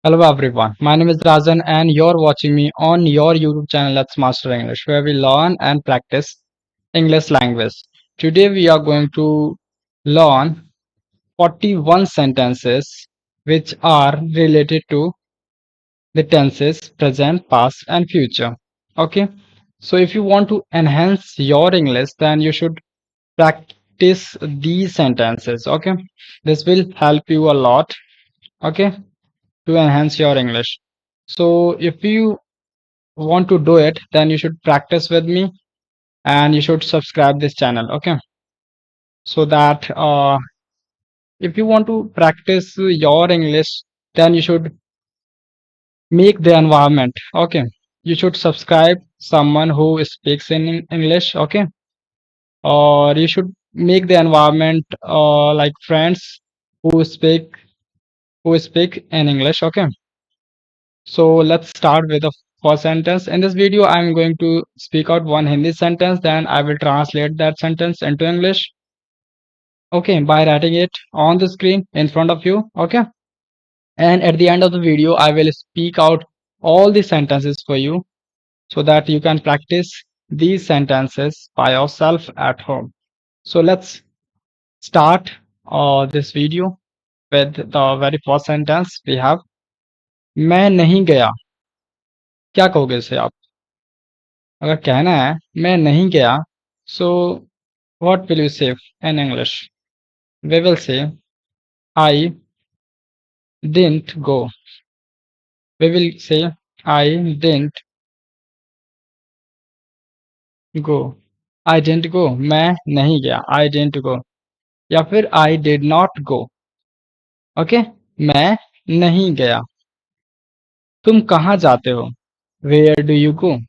Hello everyone, my name is Rajan and you're watching me on your YouTube channel Let's Master English where we learn and practice English language. Today we are going to learn 41 sentences which are related to the tenses present, past and future. Okay, so if you want to enhance your English then you should practice these sentences. Okay, this will help you a lot. Okay, to enhance your English. So if you want to do it, then you should practice with me and you should subscribe this channel. Okay, so that if you want to practice your English, then you should make the environment. Okay, you should subscribe someone who speaks in English. Okay, or you should make the environment like friends who speak in English. Okay, so let's start with the first sentence. In this video, I'm going to speak out one Hindi sentence, then I will translate that sentence into English. Okay, by writing it on the screen in front of you. Okay, and at the end of the video, I will speak out all the sentences for you so that you can practice these sentences by yourself at home. So let's start this video with the very first sentence we have. मैं नहीं गया. क्या कहोगे इसे आप? अगर कहना है मैं नहीं गया, so what will you say in English? We will say I didn't go. We will say I didn't go. I didn't go. मैं नहीं गया. I didn't go. या फिर I did not go. Okay? मैं नहीं गया. तुम कहाँ जाते हो? Where do you go?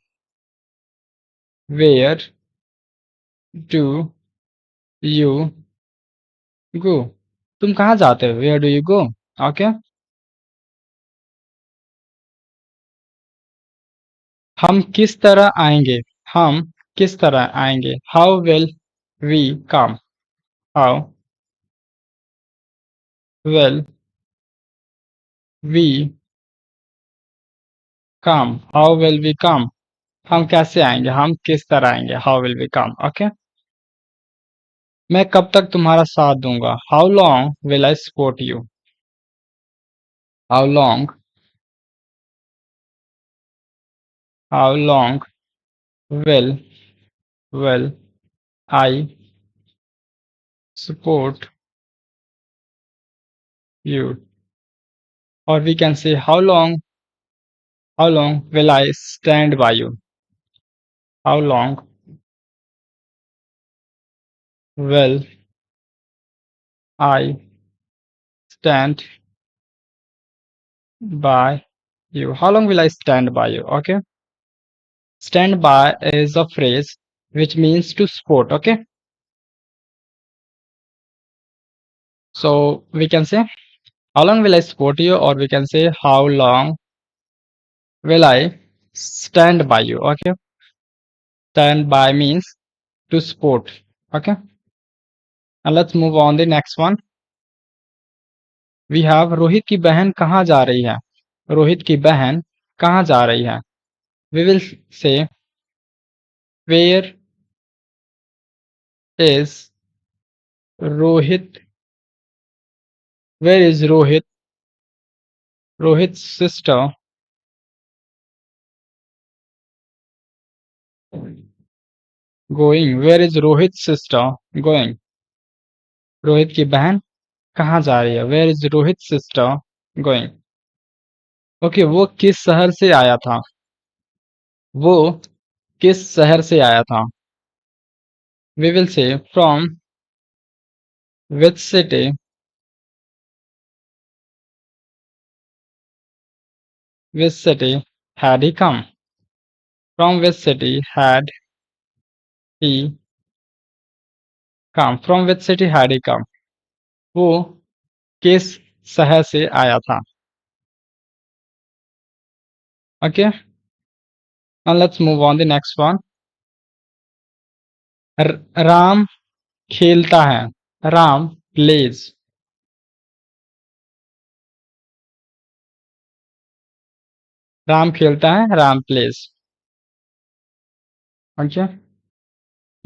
Where do you go? तुम कहाँ जाते हो? Where do you go? Okay? हम किस तरह आएंगे? हम किस तरह आएंगे? How will we come? How will we come? How will we come? हम कैसे आएंगे? हम किस तरह आएंगे? How will we come? Okay? मैं कब तक तुम्हारा साथ दूंगा? How long will I support you? How long? How long will I support you? Or we can say how long will I stand by you? How long will I stand by you? How long will I stand by you? Okay. Stand by is a phrase which means to support. Okay. So we can say how long will I support you, or we can say how long will I stand by you. Okay. Stand by means to support. Okay. And let's move on the next one. We have Rohit की बहन कहाँ जा रही है? रोहित की बहन कहाँ जा रही है? We will say where is Rohit? Where is Rohit? Rohit's sister going? Where is Rohit's sister going? Rohit की बहन कहाँ जा रही है? Where is Rohit's sister going? Okay, वो किस शहर से आया था? वो किस शहर से आया था? We will say from which city? Which city had he come? From which city had he come? From which city had he come? वो किस शहर से आया था? Okay, now let's move on the next one. Ram खेलता है. Ram plays. Ram खेलता है, राम प्लेज। ओके।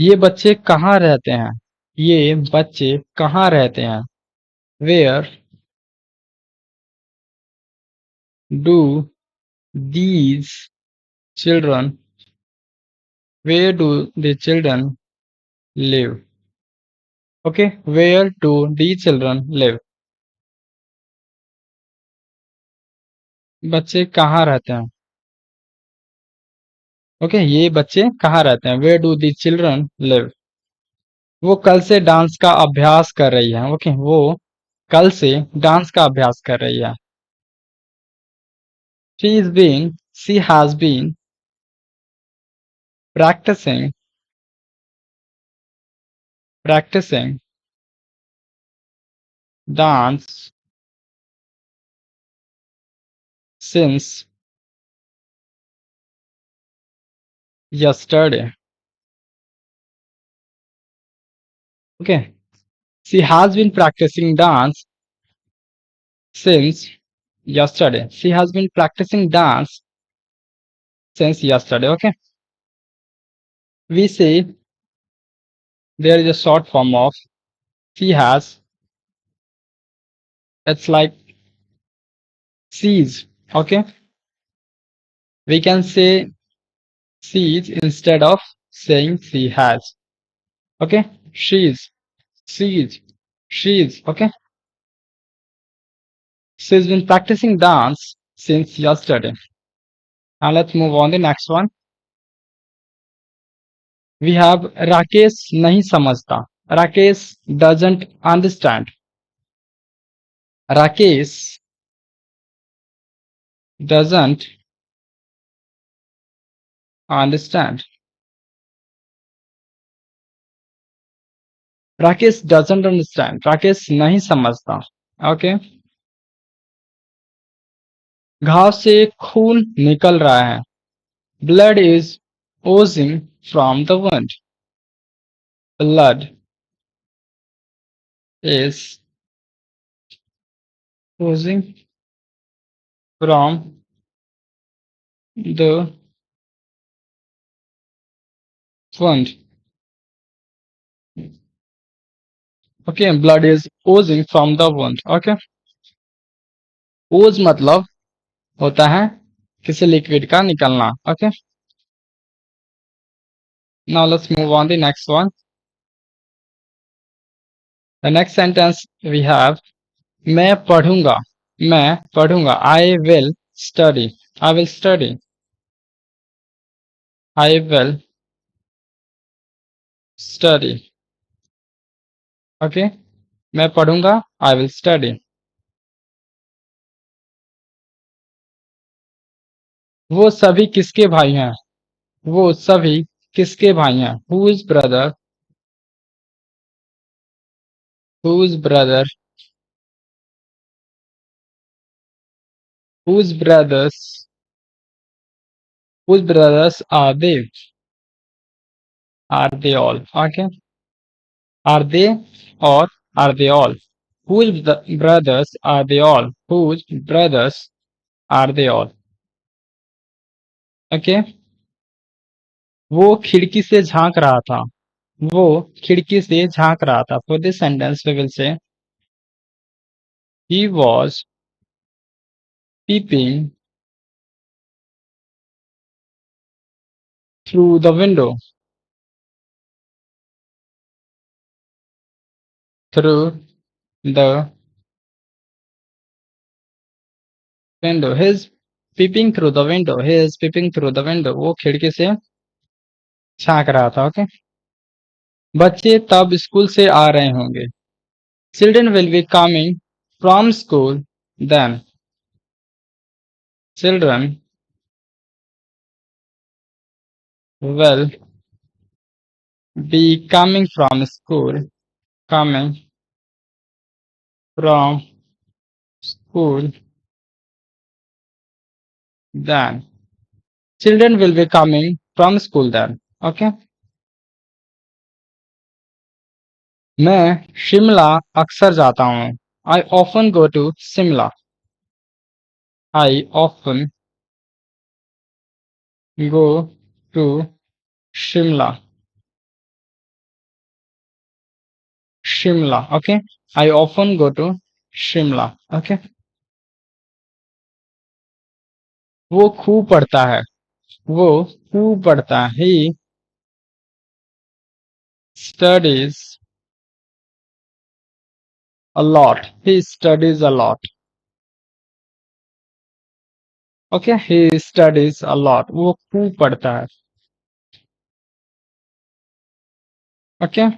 ये बच्चे कहाँ रहते हैं? ये बच्चे कहाँ रहते हैं? Where do these children where do the children live? Okay, where do the children live? बच्चे कहाँ रहते हैं? ओके, ये बच्चे कहाँ रहते हैं? Where do the children live? वो कल से डांस का अभ्यास कर रही है। ओके, वो कल से डांस का अभ्यास कर रही है। She has been practicing practicing dance since yesterday. Okay, she has been practicing dance since yesterday. She has been practicing dance since yesterday. Okay, we say there is a short form of she has. It's like she's. Okay, we can say she's instead of saying she has. Okay, she's, she's, she's. Okay, she's been practicing dance since yesterday. Now let's move on the next one. We have Rakesh नहीं समझता. Rakesh doesn't understand. Rakesh doesn't understand. Rakesh doesn't understand. Rakesh नहीं समझता. Okay. घाव से खून निकल रहा है. Blood is oozing from the wound. Blood is oozing from the wound. Okay, blood is oozing from the wound. Okay. Ooze मतलब होता है किसी लिक्विड का निकलना. Okay. Now let's move on the next one. The next sentence we have मैं पढ़ूंगा. मैं पढ़ूंगा. I will study. I will study. I will study. Okay. मैं पढ़ूंगा. I will study. वो सभी किसके भाई हैं? वो सभी किसके भाई हैं? Whose brother? Whose brother? Whose brothers? Whose brothers are they? Are they all? Okay. Are they or are they all? Whose brothers are they all? Whose brothers are they all? Okay. वो खिड़की से झांक रहा था. वो खिड़की से झांक रहा था. For this sentence we will say he was peeping through the window. Through the window. He is peeping through the window. He is peeping through the window. वो खिड़की से झांक रहा था. Okay. बच्चे तब स्कूल से आ रहे होंगे. Children will be coming from school then. Children will be coming from school. Coming from school then. Children will be coming from school then. Okay. मैं शिमला अक्सर जाता हूँ. I often go to Simla. I often go to Shimla. Shimla. Okay. I often go to Shimla. Okay. वो खूब पढ़ता है. वो खूब पढ़ता है. He studies a lot. He studies a lot. Okay. He studies a lot. वो खूब पढ़ता है. Okay.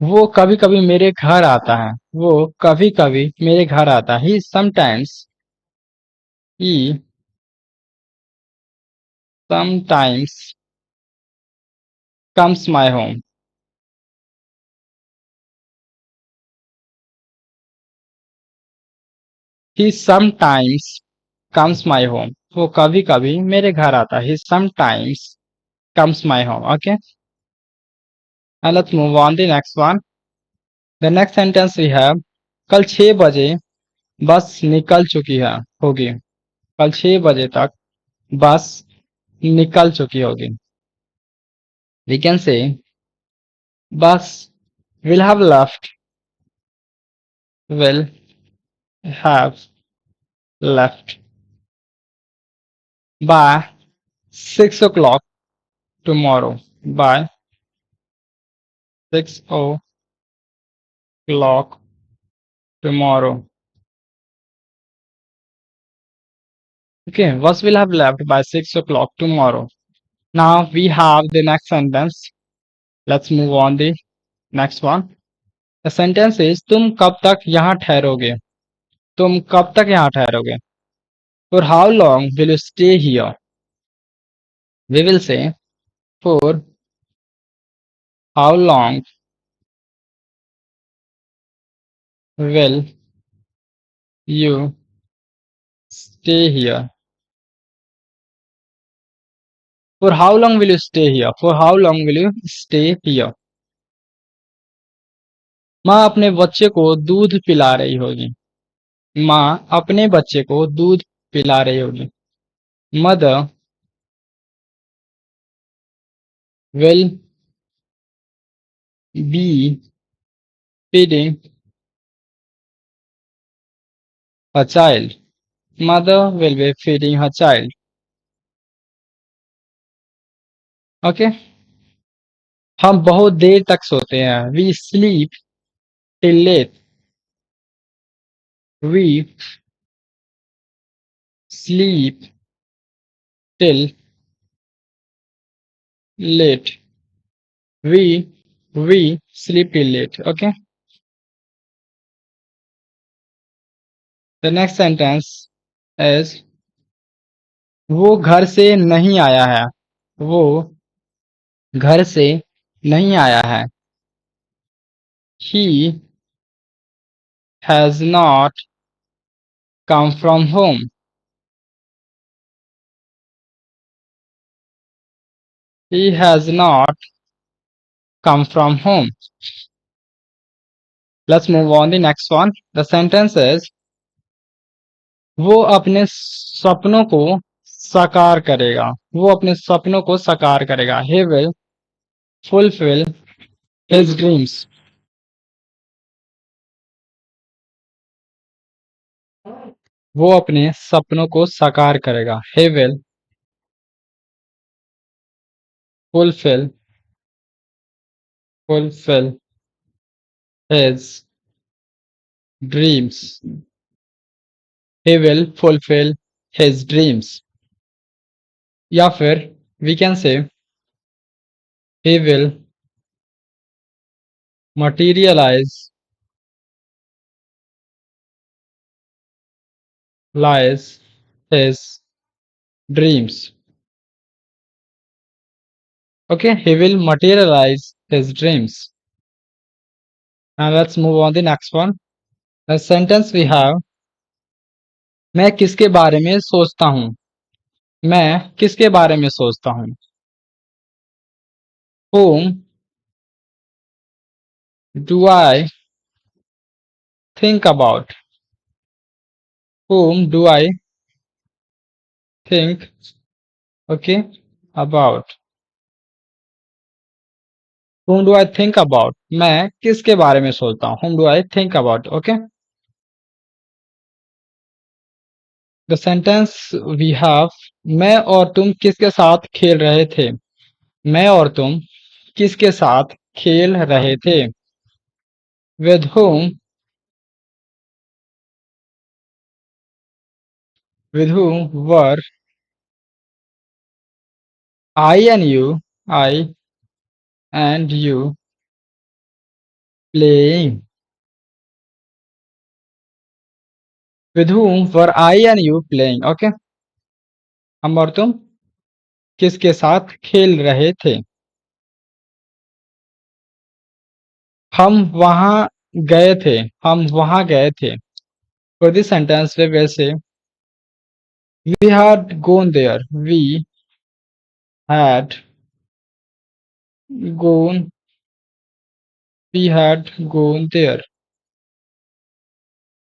वो कभी-कभी मेरे घर आता है. वो कभी-कभी मेरे घर आता है. He sometimes comes my home. He sometimes comes my home. वो कभी-कभी मेरे घर आता है. He sometimes comes my home. Okay. And let's move on the next one. The next sentence we have, कल 6 बजे बस निकल चुकी है होगी. कल 6 बजे तक बस निकल चुकी होगी. We can say bus will have left, will have left by 6 o'clock tomorrow. By 6 o'clock tomorrow. Okay, bus will have left by 6 o'clock tomorrow. Now we have the next sentence. Let's move on the next one. The sentence is तुम कब तक यहाँ ठहरोगे? तुम कब तक यहाँ ठहरोगे? For how long will you stay here? We will say for how long will you stay here? For how long will you stay here? For how long will you stay here? माँ अपने बच्चे को दूध पिला रही होगी. माँ अपने बच्चे को दूध पिला रही होगी. Mother will be feeding a child. Mother will be feeding her child. Okay. हम बहुत देर तक सोते हैं. We sleep till late. We sleep till late. We sleep till late. Okay. The next sentence is वो घर से नहीं आया है. वो घर से नहीं आया है. He has not come from home. He has not come from home. Let's move on the next one. The sentence is वो अपने सपनों को साकार करेगा. वो अपने सपनों को साकार करेगा. He will fulfill his dreams. वो अपने सपनों को साकार करेगा. He will fulfill his dreams. He will fulfill his dreams. या फिर we can say he will materialize his dreams. Okay, he will materialize his dreams. Now let's move on the next one. The sentence we have, मैं किसके बारे में सोचता हूँ. मैं किसके बारे में सोचता हूँ. Whom do I think about? Whom do I think, okay, about. Whom do I think about? मैं किसके बारे में सोचता हूँ? Whom do I think about? Okay. The sentence we have, मैं और तुम किसके साथ खेल रहे थे? मैं और तुम किसके साथ खेल रहे थे? With whom? With whom were I and you playing? With whom were I and you playing? Okay. हम और तुम किसके साथ खेल रहे थे? हम वहां गए थे। हम वहां गए थे। For this sentence we will say we had gone there. We had gone. We had gone there.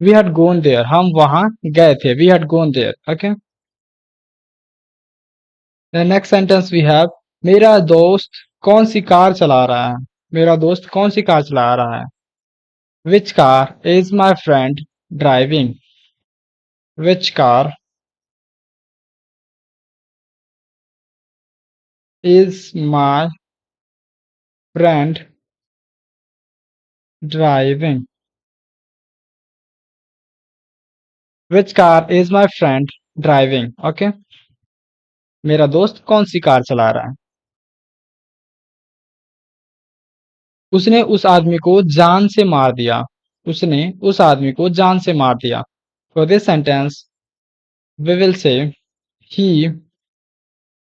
We had gone there. हम वहां गए थे. We had gone there. Okay. The next sentence we have, मेरा दोस्त कौन सी car चला रहा है? मेरा दोस्त कौन सी कार चला रहा है? Which car is my friend driving? Which car is my friend driving? Which car is my friend driving? Okay. मेरा दोस्त कौन सी कार चला रहा है? उसने उस आदमी को जान से मार दिया। उसने उस आदमी को जान से मार दिया। For this sentence, we will say he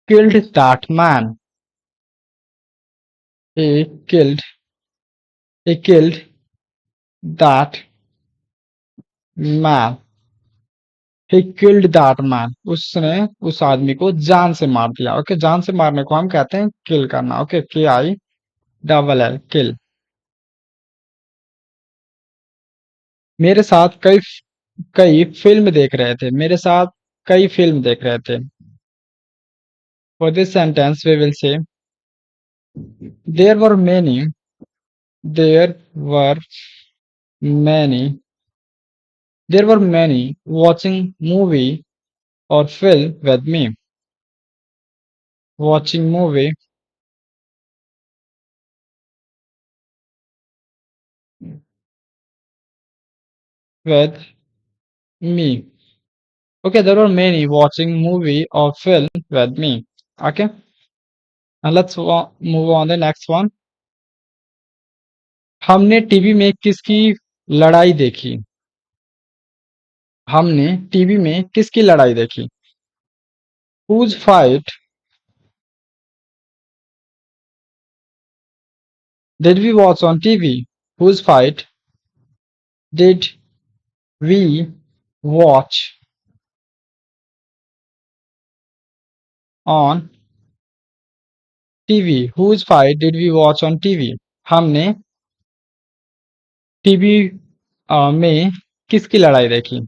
killed that man. He killed. He killed that man. He killed that man. उसने उस आदमी को जान से मार दिया। ओके, जान से मारने को हम कहते हैं किल करना। ओके, KILL किल। मेरे साथ कई कई फिल्म देख रहे थे। मेरे साथ कई फिल्म देख रहे थे। For this sentence we will say there were many. There were many. There were many watching movie or film with me. Watching movie with me. Okay, there were many watching movie or film with me. Okay, and let's move on the next one. हमने TV में किसकी लड़ाई देखी? हमने TV में किसकी लड़ाई देखी? Whose fight did we watch on TV? Whose fight did we watch on TV? Whose fight did we watch on TV? हमने टीवी में किसकी लड़ाई देखी?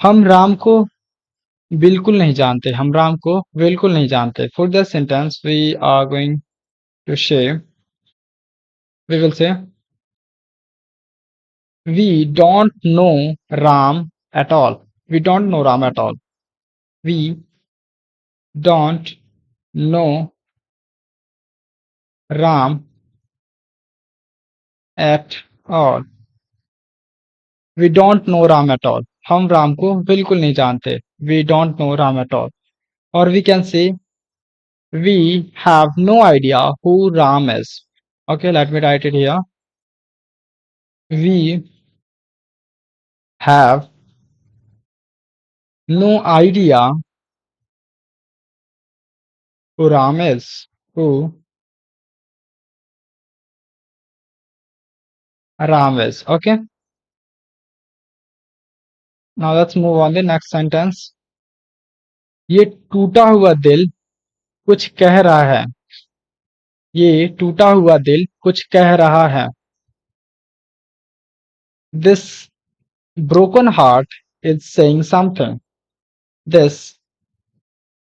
हम राम को बिल्कुल नहीं जानते। हम राम को बिल्कुल नहीं जानते। For the sentence we are going to say, we will say we don't know Ram at all. We don't know Ram at all. We don't know Ram at all. We don't know Ram at all. हम राम को बिल्कुल नहीं जानते। We don't know Ram at all. Or we can say we have no idea who Ram is. Okay, let me write it here. We have no idea who Ram is. Who Ram is. Okay. Now let's move on the next sentence. ये टूटा हुआ दिल कुछ कह रहा है। ये टूटा हुआ दिल कुछ कह रहा है। This broken heart is saying something. This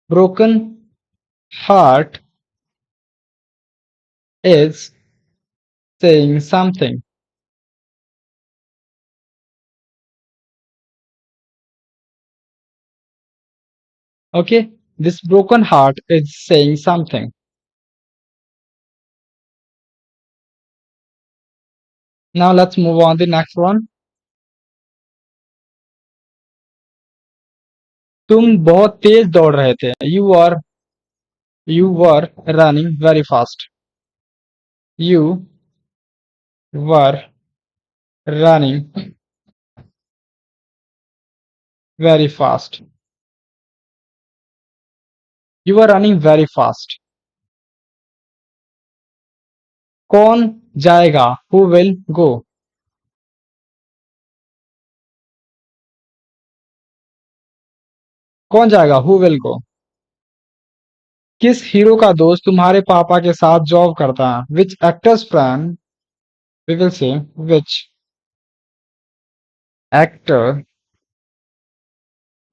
broken heart is saying something. Okay, this broken heart is saying something. Now let's move on the next one. तुम बहुत तेज दौड़ रहे थे. You were running very fast. You were running very fast. You were running very fast. कौन जाएगा? Who will go? कौन जाएगा? Who will go? किस हीरो का दोस्त तुम्हारे पापा के साथ जॉब करता है? Which actor's friend? We will say which actor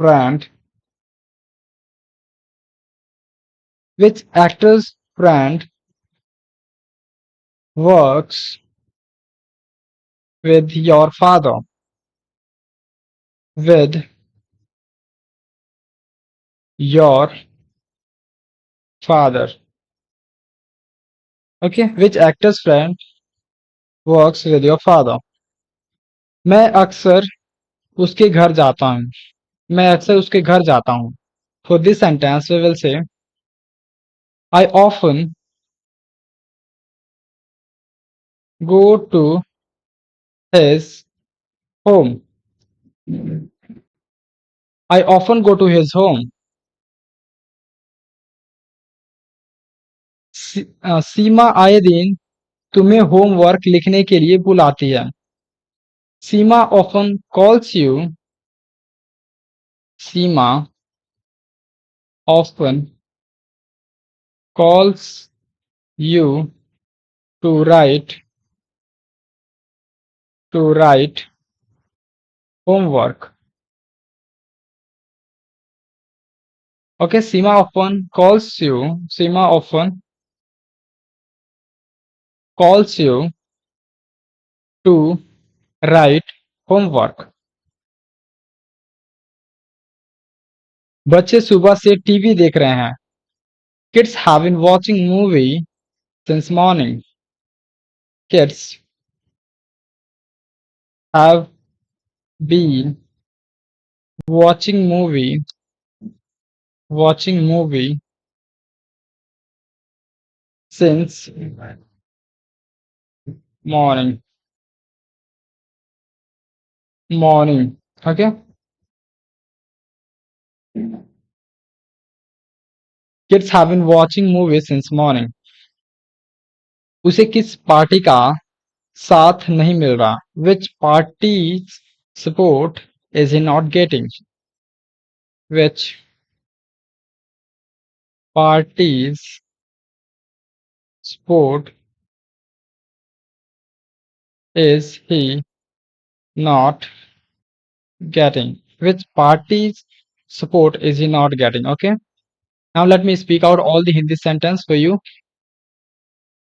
friend? Which actor's friend works with your father? With your father. Okay, which actor's friend works with your father? मैं अक्सर उसके घर जाता हूँ. मैं अक्सर उसके घर जाता हूँ. For this sentence, we will say I often go to his home. I often go to his home. सीमा आए दिन तुम्हें होमवर्क लिखने के लिए बुलाती है. सीमा often calls you. Seema often calls you to write homework. Okay, Seema often calls you to write homework. बच्चे सुबह से टीवी देख रहे हैं. Kids have been watching movie since morning. Kids have been watching movie since morning. Okay. Kids have been watching movie since morning. उसे किस party का साथ नहीं मिल रहा? Which party's support is he not getting? Which party's support is he not getting? Which party's support is he not getting? Okay. Now let me speak out all the Hindi sentence for you.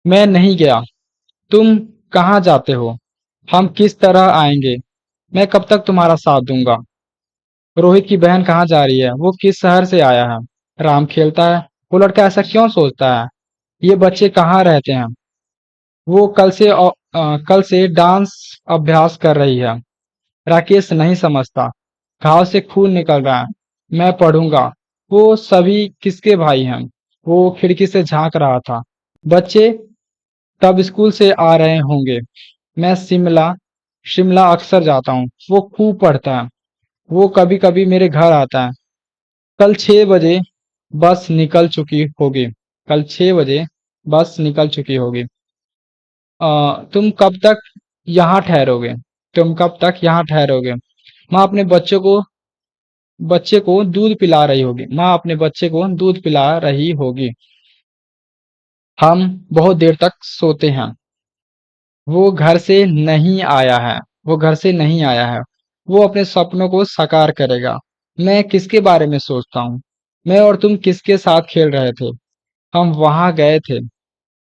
मैं नहीं गया. तुम कहाँ जाते हो? हम किस तरह आएंगे? मैं कब तक तुम्हारा साथ दूंगा? रोहित की बहन कहाँ जा रही है? वो किस शहर से आया है? राम खेलता है. वो लड़का ऐसा क्यों सोचता है? ये बच्चे कहाँ रहते हैं? वो कल से डांस अभ्यास कर रही है. राकेश नहीं समझता. घाव से खून निकल रहा है. मैं पढ़ूंगा. वो सभी किसके भाई हैं? वो खिड़की से झांक रहा था. बच्चे तब स्कूल से आ रहे होंगे. मैं शिमला शिमला अक्सर जाता हूँ. वो खूब पढ़ता है. वो कभी कभी मेरे घर आता है. कल 6 बजे बस निकल चुकी होगी. कल 6 बजे बस निकल चुकी होगी. तुम कब तक यहाँ ठहरोगे? तुम कब तक यहाँ ठहरोगे? माँ अपने बच्चे को दूध पिला रही होगी. माँ अपने बच्चे को दूध पिला रही होगी. हम बहुत देर तक सोते हैं. वो घर से नहीं आया है. वो घर से नहीं आया है. वो अपने सपनों को साकार करेगा। मैं किसके बारे में सोचता हूँ? मैं और तुम किसके साथ खेल रहे थे? हम वहां गए थे।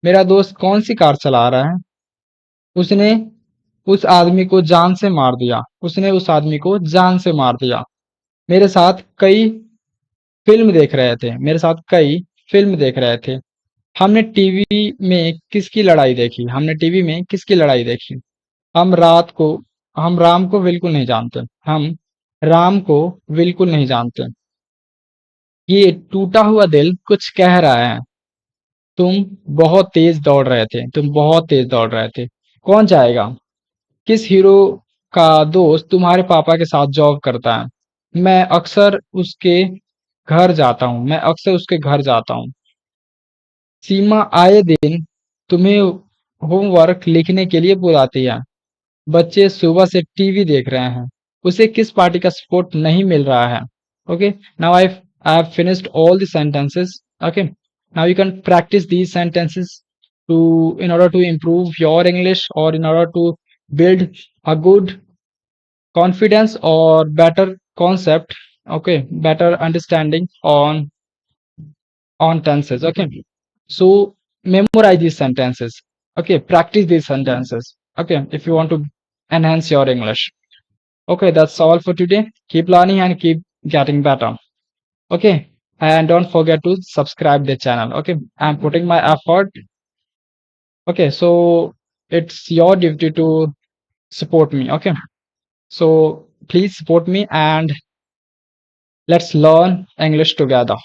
मेरा दोस्त कौन सी कार चला रहा है? उसने उस आदमी को जान से मार दिया। उसने उस आदमी को जान से मार दिया। मेरे साथ कई फिल्म देख रहे थे। मेरे साथ कई फिल्म देख रहे थे। हमने टीवी में किसकी लड़ाई देखी? हमने टीवी में किसकी लड़ाई देखी? हम रात को हम राम को बिल्कुल नहीं जानते। हम राम को बिल्कुल नहीं जानते। ये टूटा हुआ दिल कुछ कह रहा है। तुम बहुत तेज दौड़ रहे थे। तुम बहुत तेज दौड़ रहे थे। कौन जाएगा? किस हीरो का दोस्त तुम्हारे पापा के साथ जॉब करता है? मैं अक्सर उसके घर जाता हूँ। सीमा आए दिन तुम्हें होमवर्क लिखने के लिए बुलाती है। बच्चे सुबह से टीवी देख रहे हैं। उसे किस पार्टी का सपोर्ट नहीं मिल रहा है? Okay, now I have finished all the sentences. Okay, now you can practice these sentences to in order to improve your English, or in order to build a good confidence or better concept. Okay, better understanding on tenses. Okay, so memorize these sentences. Okay, practice these sentences. Okay, if you want to enhance your English. Okay, that's all for today. Keep learning and keep getting better. Okay, and don't forget to subscribe the channel. Okay, I'm putting my effort. Okay, so it's your duty to support me. Okay, so please support me and let's learn English together.